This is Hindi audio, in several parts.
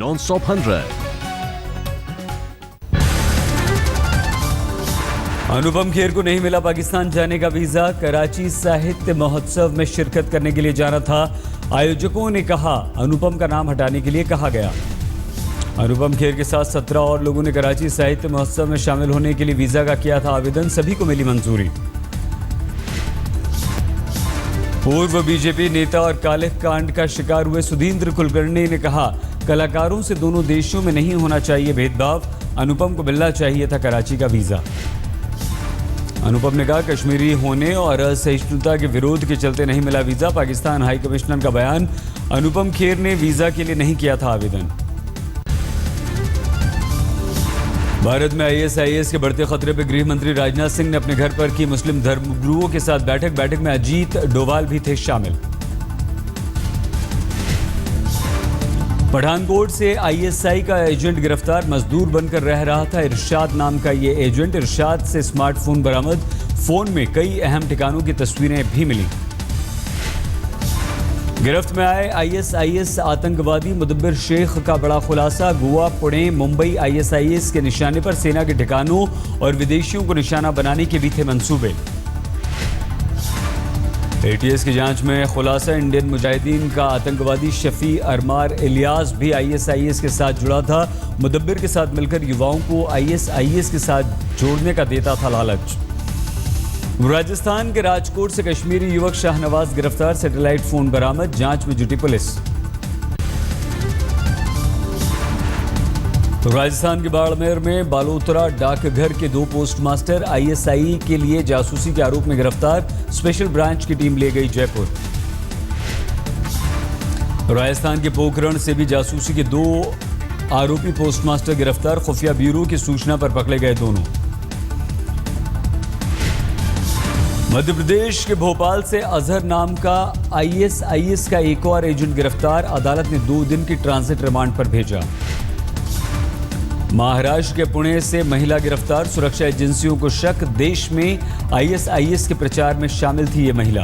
Non-Stop 100. अनुपम खेर को नहीं मिला पाकिस्तान जाने का वीजा। कराची साहित्य महोत्सव में शिरकत करने के लिए जाना था। आयोजकों ने कहा अनुपम का नाम हटाने के लिए कहा गया। अनुपम खेर के साथ 17 और लोगों ने कराची साहित्य महोत्सव में शामिल होने के लिए वीजा का किया था आवेदन। सभी को मिली मंजूरी। पूर्व बीजेपी नेता और काले कांड का शिकार हुए सुधींद्र कुलकर्णी ने कहा कलाकारों से दोनों देशों में नहीं होना चाहिए भेदभाव। अनुपम को मिलना चाहिए था कराची का वीजा। अनुपम ने कहा कश्मीरी होने और असहिष्णुता के विरोध के चलते नहीं मिला वीजा। पाकिस्तान हाई कमिश्नर का बयान, अनुपम खेर ने वीजा के लिए नहीं किया था आवेदन। भारत में ISIS के बढ़ते खतरे पर गृह मंत्री राजनाथ सिंह ने अपने घर पर की मुस्लिम धर्मगुरुओं के साथ बैठक में अजीत डोभाल भी थे शामिल। पठानकोट से ISI का एजेंट गिरफ्तार। मजदूर बनकर रह रहा था इरशाद नाम का ये एजेंट। इरशाद से स्मार्टफोन बरामद। फोन में कई अहम ठिकानों की तस्वीरें भी मिली। गिरफ्त में आए ISIS आतंकवादी मुदब्बिर शेख का बड़ा खुलासा। गोवा, पुणे, मुंबई ISIS के निशाने पर सेना के ठिकानों और विदेशियों को निशाना बनाने के भी थे मंसूबे। ATS की जांच में खुलासा, इंडियन मुजाहिदीन का आतंकवादी शफी अरमार इलियास भी ISIS के साथ जुड़ा था। मुदब्बिर के साथ मिलकर युवाओं को ISIS के साथ जोड़ने का देता था लालच। राजस्थान के राजकोट से कश्मीरी युवक शाहनवाज गिरफ्तार। सैटेलाइट फोन बरामद। जांच में जुटी पुलिस। राजस्थान के बाड़मेर में बालोतरा डाकघर के 2 पोस्टमास्टर ISI के लिए जासूसी के आरोप में गिरफ्तार। स्पेशल ब्रांच की टीम ले गई जयपुर। राजस्थान के पोखरण से भी जासूसी के 2 आरोपी पोस्टमास्टर गिरफ्तार। खुफिया ब्यूरो की सूचना पर पकड़े गए दोनों। मध्य प्रदेश के भोपाल से अजहर नाम का ISIS का एक और एजेंट गिरफ्तार। अदालत ने 2 दिन की ट्रांजिट रिमांड पर भेजा। महाराष्ट्र के पुणे से महिला गिरफ्तार। सुरक्षा एजेंसियों को शक, देश में ISIS के प्रचार में शामिल थी ये महिला।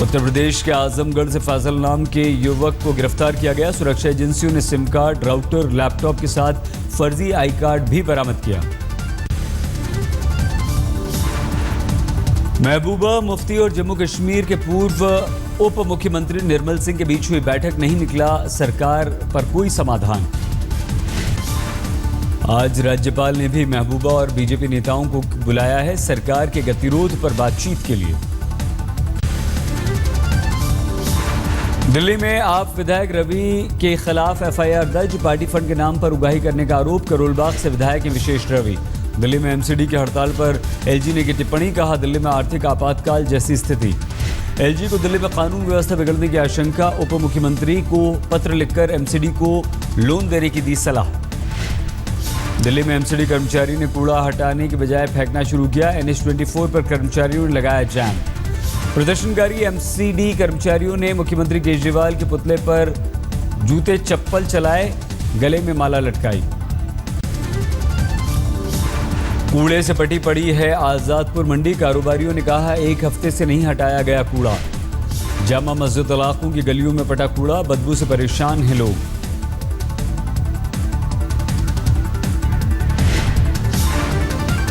उत्तर प्रदेश के आजमगढ़ से फैजल नाम के युवक को गिरफ्तार किया गया। सुरक्षा एजेंसियों ने सिम कार्ड, राउटर, लैपटॉप के साथ फर्जी आई कार्ड भी बरामद किया। महबूबा मुफ्ती और जम्मू कश्मीर के पूर्व उप मुख्यमंत्री निर्मल सिंह के बीच हुई बैठक, नहीं निकला सरकार पर कोई समाधान। आज राज्यपाल ने भी महबूबा और बीजेपी नेताओं को बुलाया है सरकार के गतिरोध पर बातचीत के लिए। दिल्ली में आप विधायक रवि के खिलाफ FIR दर्ज। पार्टी फंड के नाम पर उगाही करने का आरोप। करोलबाग से विधायक विशेष रवि। दिल्ली में MCD की हड़ताल पर LG ने की टिप्पणी। कहा दिल्ली में आर्थिक आपातकाल जैसी स्थिति। LG को दिल्ली में कानून व्यवस्था बिगड़ने की आशंका। उप मुख्यमंत्री को पत्र लिखकर MCD को लोन देने की दी सलाह। दिल्ली में MCD कर्मचारी ने कूड़ा हटाने के बजाय फेंकना शुरू किया। NH24 पर कर्मचारियों ने लगाया जैम। प्रदर्शनकारी MCD कर्मचारियों ने मुख्यमंत्री केजरीवाल के पुतले पर जूते चप्पल चलाए, गले में माला लटकाई। कूड़े से पटी पड़ी है आजादपुर मंडी। कारोबारियों ने कहा 1 हफ्ते से नहीं हटाया गया कूड़ा। जामा मस्जिद इलाकों की गलियों में पटा कूड़ा, बदबू से परेशान हैं लोग।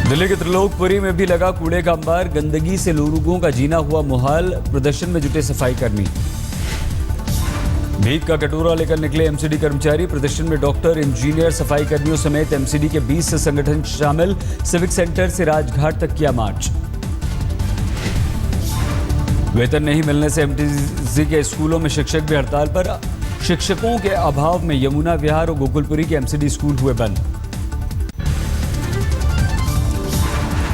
दिल्ली के त्रिलोकपुरी में भी लगा कूड़े का अंबार। गंदगी से लोगों का जीना हुआ मुहाल। प्रदर्शन में जुटे सफाई कर्मी। भीख का कटोरा लेकर निकले MCD कर्मचारी। प्रदर्शन में डॉक्टर, इंजीनियर, सफाई कर्मियों समेत MCD के 20 संगठन शामिल। सिविक सेंटर से राजघाट तक किया मार्च। वेतन नहीं मिलने से MTZ के स्कूलों में शिक्षक भी हड़ताल पर। शिक्षकों के अभाव में यमुना विहार और गोकुलपुरी के MCD स्कूल हुए बंद।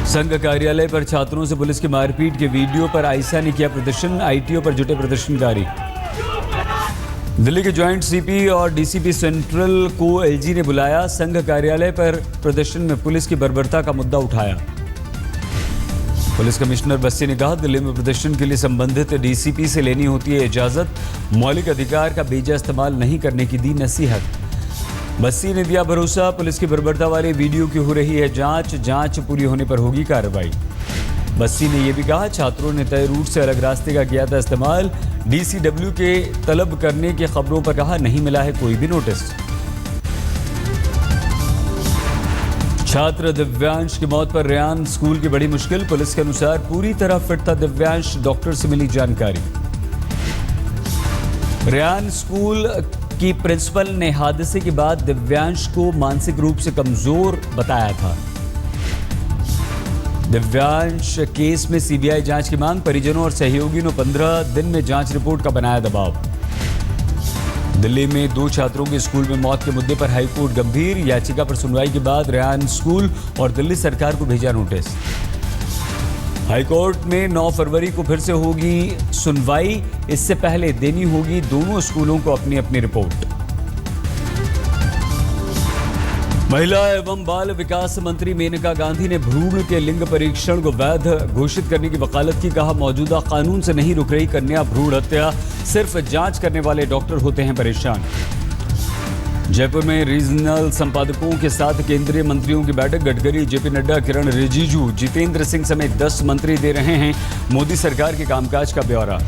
संघ कार्यालय पर छात्रों से पुलिस की मारपीट के वीडियो पर आयशा ने किया प्रदर्शन। ITO पर जुटे प्रदर्शनकारी। दिल्ली के जॉइंट CP और DCP सेंट्रल को LG ने बुलाया। संघ कार्यालय पर प्रदर्शन में पुलिस की बर्बरता का मुद्दा उठाया। पुलिस कमिश्नर बस्सी ने कहा दिल्ली में प्रदर्शन के लिए संबंधित DCP से लेनी होती है इजाजत। मौलिक अधिकार का बेजा इस्तेमाल नहीं करने की दी नसीहत। बस्सी ने दिया भरोसा, पुलिस की बर्बरता वाले वीडियो की हो रही है जांच पूरी होने पर होगी कार्रवाई। बस्सी ने यह भी कहा छात्रों ने तय रूट से अलग रास्ते का किया था इस्तेमाल। DCW के तलब करने की खबरों पर कहा नहीं मिला है कोई भी नोटिस। छात्र दिव्यांश की मौत पर रेयान स्कूल की बड़ी मुश्किल, पुलिस के अनुसार पूरी तरह फिट था दिव्यांश, डॉक्टर से मिली जानकारी। रेयान स्कूल की प्रिंसिपल ने हादसे के बाद दिव्यांश को मानसिक रूप से कमजोर बताया था। दिव्यांश केस में CBI जांच की मांग, परिजनों और सहयोगियों ने 15 दिन में जांच रिपोर्ट का बनाया दबाव। दिल्ली में 2 छात्रों के स्कूल में मौत के मुद्दे पर हाईकोर्ट गंभीर, याचिका पर सुनवाई के बाद रेयान स्कूल और दिल्ली सरकार को भेजा नोटिस। हाईकोर्ट में 9 फरवरी को फिर से होगी सुनवाई, इससे पहले देनी होगी दोनों स्कूलों को अपनी अपनी रिपोर्ट। महिला एवं बाल विकास मंत्री मेनका गांधी ने भ्रूण के लिंग परीक्षण को वैध घोषित करने की वकालत की, कहा मौजूदा कानून से नहीं रुक रही कन्या भ्रूण हत्या, सिर्फ जांच करने वाले डॉक्टर होते हैं परेशान। जयपुर में रीजनल संपादकों के साथ केंद्रीय मंत्रियों की बैठक, गडकरी, जेपी नड्डा, किरण रिजिजू, जितेंद्र सिंह समेत 10 मंत्री दे रहे हैं मोदी सरकार के कामकाज का ब्यौरा।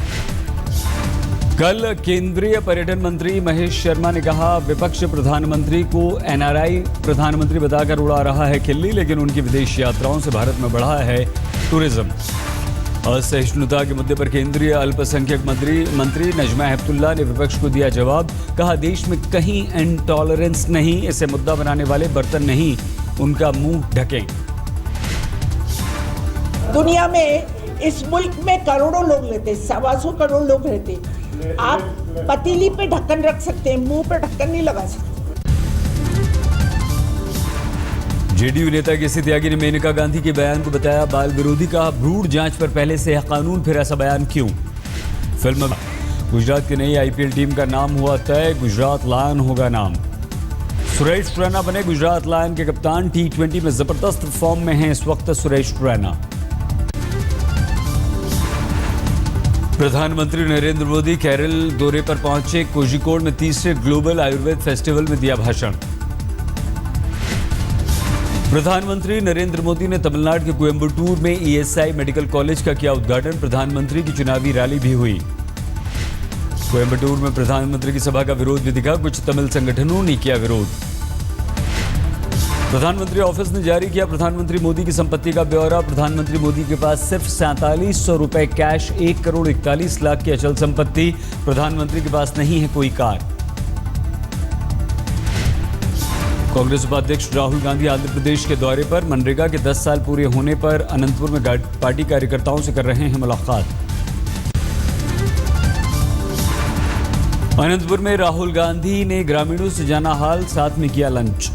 कल केंद्रीय पर्यटन मंत्री महेश शर्मा ने कहा विपक्ष प्रधानमंत्री को NRI प्रधानमंत्री बताकर उड़ा रहा है खिल्ली, लेकिन उनकी विदेश यात्राओं से भारत में बढ़ा है टूरिज्म। असहिष्णुता के मुद्दे पर केंद्रीय अल्पसंख्यक मंत्री नजमा हेपतुल्ला ने विपक्ष को दिया जवाब, कहा देश में कहीं इंटॉलरेंस नहीं, इसे मुद्दा बनाने वाले बर्तन नहीं उनका मुंह ढकें। दुनिया में इस मुल्क में करोड़ों लोग रहते, 125 करोड़ लोग रहते, आप पतीली पे ढक्कन रख सकते हैं, मुंह पे ढक्कन नहीं लगा सकते। जेडीयू नेता केसी त्यागी ने मेनका गांधी के बयान को बताया बाल विरोधी, कहा भ्रूण जांच पर पहले से है कानून, फिर ऐसा बयान क्यों। फिल्म गुजरात की नई IPL टीम का नाम हुआ तय, गुजरात लायन होगा नाम। सुरेश रैना बने गुजरात लायन के कप्तान, T20 में जबरदस्त फॉर्म में हैं इस वक्त सुरेश रैना। प्रधानमंत्री नरेंद्र मोदी केरल दौरे पर पहुंचे, कोझिकोड में 3रे ग्लोबल आयुर्वेद फेस्टिवल में दिया भाषण। प्रधानमंत्री नरेंद्र मोदी ने तमिलनाडु के कोयंबटूर में ESI मेडिकल कॉलेज का किया उद्घाटन, प्रधानमंत्री की चुनावी रैली भी हुई। कोयंबटूर में प्रधानमंत्री की सभा का विरोध भी दिखा, कुछ तमिल संगठनों ने किया विरोध। प्रधानमंत्री ऑफिस ने जारी किया प्रधानमंत्री मोदी की संपत्ति का ब्यौरा, प्रधानमंत्री मोदी के पास सिर्फ 4700 रुपए कैश, 1 करोड़ 41 लाख की अचल संपत्ति, प्रधानमंत्री के पास नहीं है कोई कार। कांग्रेस उपाध्यक्ष राहुल गांधी आंध्र प्रदेश के दौरे पर, मनरेगा के 10 साल पूरे होने पर अनंतपुर में पार्टी कार्यकर्ताओं से कर रहे हैं मुलाकात। अनंतपुर में राहुल गांधी ने ग्रामीणों से जाना हाल, साथ में किया लंच।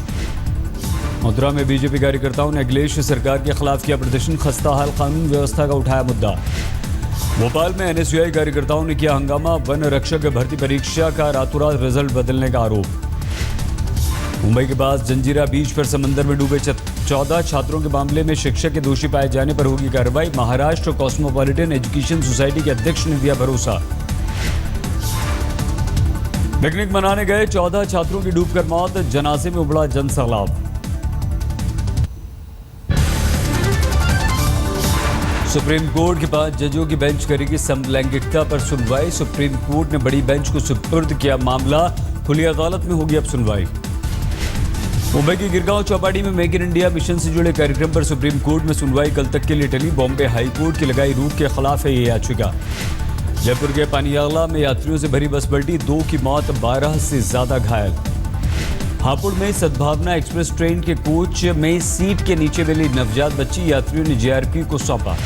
मथुरा में बीजेपी कार्यकर्ताओं ने अखिलेश सरकार के खिलाफ किया प्रदर्शन, खस्ताहाल कानून व्यवस्था का उठाया मुद्दा। भोपाल में NSUI कार्यकर्ताओं ने किया हंगामा, वन रक्षक भर्ती परीक्षा का रातों रात रिजल्ट बदलने का आरोप। मुंबई के पास जंजीरा बीच पर समंदर में डूबे 14 छात्रों के मामले में शिक्षक के दोषी पाए जाने पर होगी कार्रवाई, महाराष्ट्र कॉस्मोपॉलिटन एजुकेशन सोसाइटी के अध्यक्ष ने दिया भरोसा। पिकनिक मनाने गए 14 छात्रों की डूबकर मौत, जनाजे में उबड़ा जनसैलाब। सुप्रीम कोर्ट के 5 जजों की बेंच करेगी समलैंगिकता पर सुनवाई, सुप्रीम कोर्ट ने बड़ी बेंच को सुपुर्द किया मामला, खुली अदालत में होगी अब सुनवाई। मुंबई की गिरगांव चौपाटी में मेक इन इंडिया मिशन से जुड़े कार्यक्रम पर सुप्रीम कोर्ट में सुनवाई कल तक के लिए टली, बॉम्बे हाई कोर्ट की लगाई रोक के खिलाफ है ये याचिका। जयपुर के पानियाला में यात्रियों से भरी बस पलटी, 2 की मौत, 12 से ज्यादा घायल। हापुड़ में सद्भावना एक्सप्रेस ट्रेन के कोच में सीट के नीचे मिली नवजात बच्ची, यात्रियों ने JRP को सौंपा।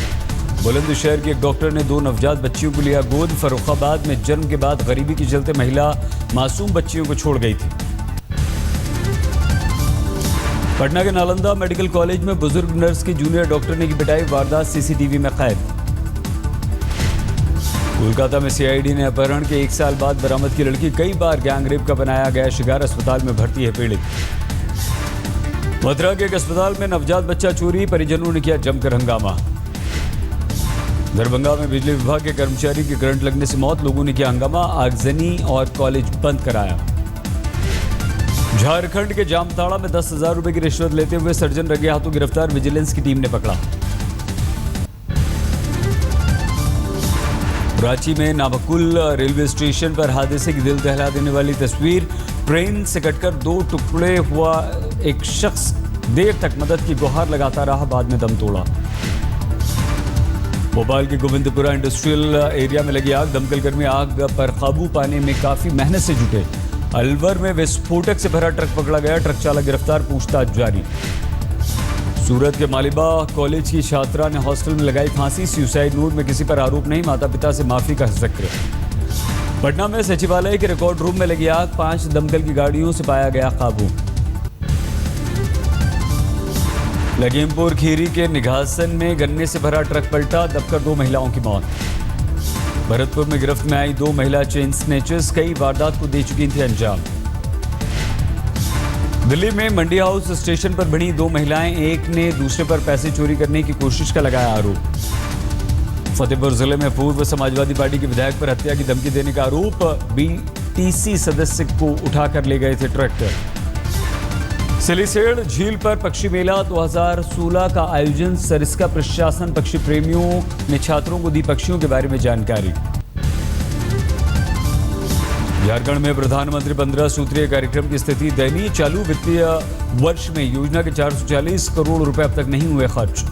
बुलंदशहर के एक डॉक्टर ने 2 नवजात बच्चियों को लिया गोद, फर्रुखाबाद में जन्म के बाद गरीबी के चलते महिला मासूम बच्चियों को छोड़ गई थी। पटना के नालंदा मेडिकल कॉलेज में बुजुर्ग नर्स की जूनियर डॉक्टर ने की पिटाई, वारदात CCTV में कैद। कोलकाता में CID ने अपहरण के 1 साल बाद बरामद की लड़की, कई बार गैंगरेप का बनाया गया शिकार, अस्पताल में भर्ती है पीड़ित। मथुरा के एक अस्पताल में नवजात बच्चा चोरी, परिजनों ने किया जमकर हंगामा। दरभंगा में बिजली विभाग के कर्मचारी की करंट लगने से मौत, लोगों ने किया हंगामा, आगजनी और कॉलेज बंद कराया। झारखंड के जामताड़ा में 10,000 रुपए की रिश्वत लेते हुए सर्जन रंगे हाथों गिरफ्तार, विजिलेंस की टीम ने पकड़ा। रांची में नाबकुल रेलवे स्टेशन पर हादसे की दिल दहला देने वाली तस्वीर। ट्रेन से कटकर 2 टुकड़े हुआ एक शख्स देर तक मदद की गुहार लगाता रहा, बाद में दम तोड़ा। भोपाल के गोविंदपुरा इंडस्ट्रियल एरिया में लगी आग। दमकल कर्मी आग पर काबू पाने में काफी मेहनत से जुटे। अलवर में विस्फोटक से भरा ट्रक पकड़ा गया, ट्रक चालक गिरफ्तार, पूछताछ जारी। सूरत के मालिबा कॉलेज की छात्रा ने हॉस्टल में लगाई फांसी। सुसाइड नोट में किसी पर आरोप नहीं, माता पिता से माफी का जिक्र। पटना में सचिवालय के रिकॉर्ड रूम में लगी आग, 5 दमकल की गाड़ियों से पाया गया काबू। लखीमपुर खीरी के निघासन में गन्ने से भरा ट्रक पलटा, दबकर 2 महिलाओं की मौत। भरतपुर में गिरफ्त में आई 2 महिला चेन स्नेचर्स, कई वारदात को दे चुकी थी अंजाम। दिल्ली में मंडी हाउस स्टेशन पर भिड़ी 2 महिलाएं, एक ने दूसरे पर पैसे चोरी करने की कोशिश का लगाया आरोप। फतेहपुर जिले में पूर्व समाजवादी पार्टी के विधायक पर हत्या की धमकी देने का आरोप, बीटीसी सदस्य को उठाकर ले गए थे ट्रैक्टर। सिलीसेड़ झील पर पक्षी मेला 2016 का आयोजन, सरिस्का प्रशासन पक्षी प्रेमियों ने छात्रों को दी पक्षियों के बारे में जानकारी। झारखंड में प्रधानमंत्री 15 सूत्रीय कार्यक्रम की स्थिति दयनीय, चालू वित्तीय वर्ष में योजना के 440 करोड़ रुपए अब तक नहीं हुए खर्च।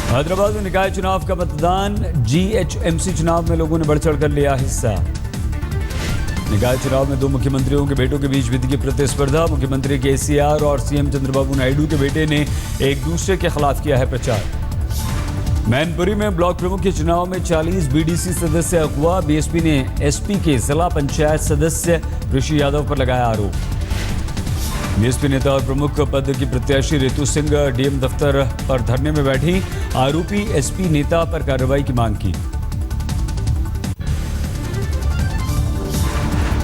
हैदराबाद में निकाय चुनाव का मतदान, जीएचएमसी चुनाव में लोगों ने बढ़ चढ़कर लिया हिस्सा। निकाय चुनाव में 2 मुख्यमंत्रियों के बेटों के बीच विधि की प्रतिस्पर्धा। मुख्यमंत्री केसीआर और सीएम चंद्रबाबू नायडू के बेटे ने एक दूसरे के खिलाफ किया है प्रचार। मैनपुरी में ब्लॉक प्रमुख के चुनाव में 40 बीडीसी सदस्य अगवा, बीएसपी ने एसपी के जिला पंचायत सदस्य ऋषि यादव पर लगाया आरोप। बीएसपी नेता और प्रमुख पद की प्रत्याशी रितु सिंह डीएम दफ्तर पर धरने में बैठी, आरोपी एसपी नेता पर कार्रवाई की मांग की।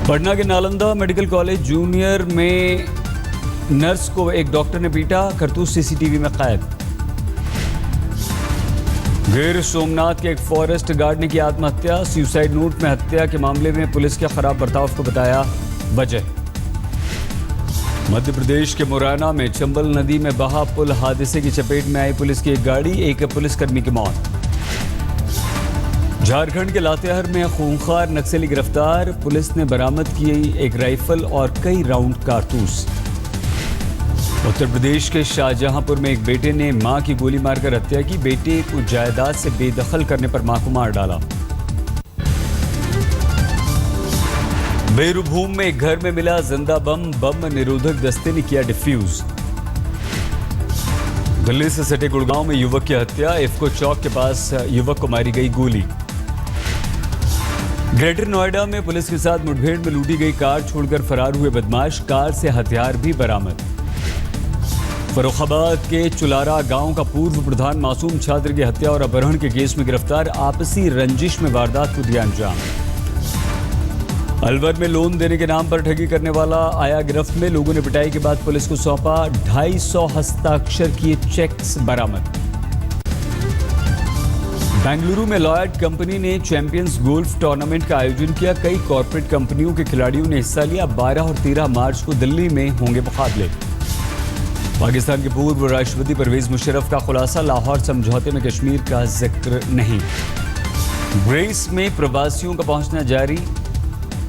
पटना के नालंदा मेडिकल कॉलेज जूनियर में नर्स को एक डॉक्टर ने पीटा, करतूत सीसीटीवी में कैद। गिर सोमनाथ के एक फॉरेस्ट गार्ड ने की आत्महत्या, सुसाइड नोट में हत्या के मामले में पुलिस के खराब बर्ताव को बताया वजह। मध्य प्रदेश के मुरैना में चंबल नदी में बहा पुल हादसे की चपेट में आई पुलिस की एक गाड़ी, एक पुलिसकर्मी की मौत। झारखंड के लातेहार में खूंखार नक्सली गिरफ्तार, पुलिस ने बरामद की एक राइफल और कई राउंड कारतूस। उत्तर प्रदेश के शाहजहांपुर में एक बेटे ने मां की गोली मारकर हत्या की, बेटे को जायदाद से बेदखल करने पर मां को मार डाला। बेरुभूम में एक घर में मिला जिंदा बम, बम निरोधक दस्ते ने किया डिफ्यूज। दिल्ली से सटे गुड़गांव में युवक की हत्या, इफ्को चौक के पास युवक को मारी गई गोली। ग्रेटर नोएडा में पुलिस के साथ मुठभेड़ में लूटी गई कार छोड़कर फरार हुए बदमाश, कार से हथियार भी बरामद। फर्रुखाबाद के चुलारा गांव का पूर्व प्रधान मासूम छात्र की हत्या और अपहरण के केस में गिरफ्तार, आपसी रंजिश में वारदात को दिया अंजाम। अलवर में लोन देने के नाम पर ठगी करने वाला आया गिरफ्त में, लोगों ने पिटाई के बाद पुलिस को सौंपा, 250 हस्ताक्षर किए चेक्स बरामद। बेंगलुरु में लॉयड कंपनी ने चैंपियंस गोल्फ टूर्नामेंट का आयोजन किया, कई कॉर्पोरेट कंपनियों के खिलाड़ियों ने हिस्सा लिया। 12 और 13 मार्च को दिल्ली में होंगे मुकाबले। पाकिस्तान के पूर्व राष्ट्रपति परवेज मुशर्रफ का खुलासा, लाहौर समझौते में कश्मीर का जिक्र नहीं। ग्रेस में प्रवासियों का पहुंचना जारी,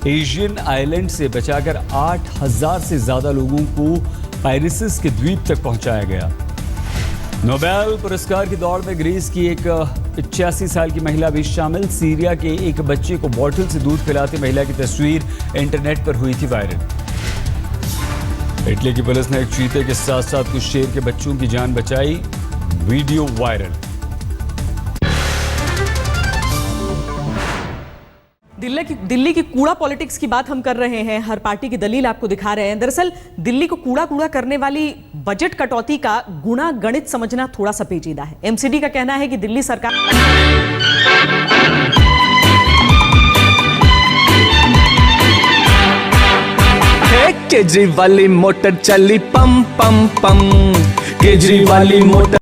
एशियन आइलैंड से बचाकर 8,000 से ज्यादा लोगों को पायरेसिस के द्वीप तक पहुंचाया गया। नोबेल पुरस्कार की दौड़ में ग्रीस की एक 85 साल की महिला भी शामिल, सीरिया के एक बच्चे को बॉटल से दूध पिलाती महिला की तस्वीर इंटरनेट पर हुई थी वायरल। इटली की पुलिस ने एक चीते के साथ साथ कुछ शेर के बच्चों की जान बचाई, वीडियो वायरल। दिल्ली की कूड़ा पॉलिटिक्स की बात हम कर रहे हैं, हर पार्टी की दलील आपको दिखा रहे हैं। दरअसल दिल्ली को कूड़ा करने वाली बजट कटौती का गुणा गणित समझना थोड़ा सा पेचीदा है। एमसीडी का कहना है कि दिल्ली सरकार केजरीवाल मोटर चली पम पम पम, केजरीवाल मोटर